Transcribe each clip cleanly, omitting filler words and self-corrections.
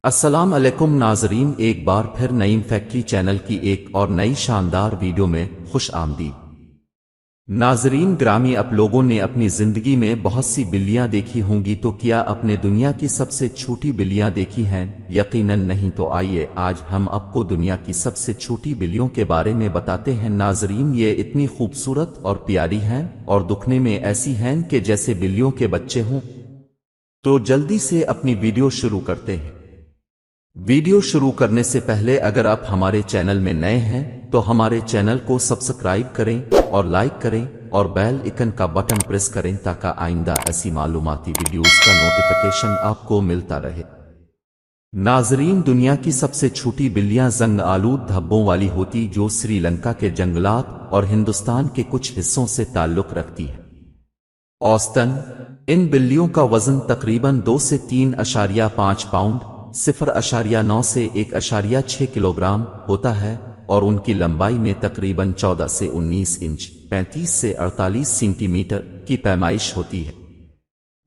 السلام علیکم ناظرین، ایک بار پھر نعیم فیکٹری چینل کی ایک اور نئی شاندار ویڈیو میں خوش آمدید۔ ناظرین گرامی، آپ لوگوں نے اپنی زندگی میں بہت سی بلیاں دیکھی ہوں گی، تو کیا اپنے دنیا کی سب سے چھوٹی بلیاں دیکھی ہیں؟ یقیناً نہیں۔ تو آئیے آج ہم آپ کو دنیا کی سب سے چھوٹی بلیوں کے بارے میں بتاتے ہیں۔ ناظرین یہ اتنی خوبصورت اور پیاری ہیں اور دکھنے میں ایسی ہیں کہ جیسے بلیوں کے بچے ہوں۔ تو جلدی سے اپنی ویڈیو شروع کرتے ہیں۔ ویڈیو شروع کرنے سے پہلے اگر آپ ہمارے چینل میں نئے ہیں تو ہمارے چینل کو سبسکرائب کریں اور لائک کریں اور بیل آئکن کا بٹن پریس کریں تاکہ آئندہ ایسی معلوماتی ویڈیوز کا نوٹیفیکیشن آپ کو ملتا رہے۔ ناظرین دنیا کی سب سے چھوٹی بلیاں زنگ آلود دھبوں والی ہوتی جو سری لنکا کے جنگلات اور ہندوستان کے کچھ حصوں سے تعلق رکھتی ہے۔ اوسطاً ان بلیوں کا وزن تقریباً 2 سے 3.5 پاؤنڈ 0.9 سے 1.6 کلوگرام ہوتا ہے اور ان کی لمبائی میں تقریباً 14 سے 19 انچ 35 سے 48 سینٹی میٹر کی پیمائش ہوتی ہے۔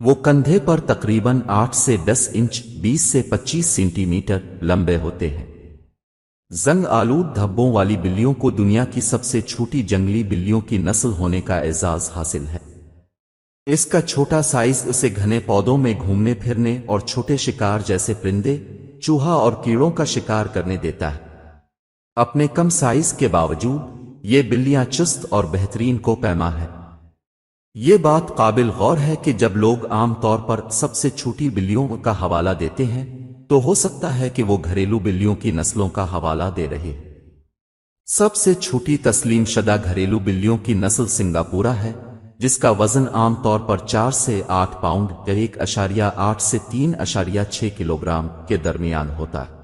وہ کندھے پر تقریباً 8 سے 10 انچ 20 سے 25 سینٹی میٹر لمبے ہوتے ہیں۔ زنگ آلود دھبوں والی بلیوں کو دنیا کی سب سے چھوٹی جنگلی بلیوں کی نسل ہونے کا اعزاز حاصل ہے۔ اس کا چھوٹا سائز اسے گھنے پودوں میں گھومنے پھرنے اور چھوٹے شکار جیسے پرندے، چوہا اور کیڑوں کا شکار کرنے دیتا ہے۔ اپنے کم سائز کے باوجود یہ بلیاں چست اور بہترین کو پیما ہے۔ یہ بات قابل غور ہے کہ جب لوگ عام طور پر سب سے چھوٹی بلیوں کا حوالہ دیتے ہیں تو ہو سکتا ہے کہ وہ گھریلو بلیوں کی نسلوں کا حوالہ دے رہے ہیں۔ سب سے چھوٹی تسلیم شدہ گھریلو بلیوں کی نسل سنگاپورا ہے، جس کا وزن عام طور پر 4 سے 8 پاؤنڈ 1.8 سے 3.6 کلوگرام کے درمیان ہوتا ہے۔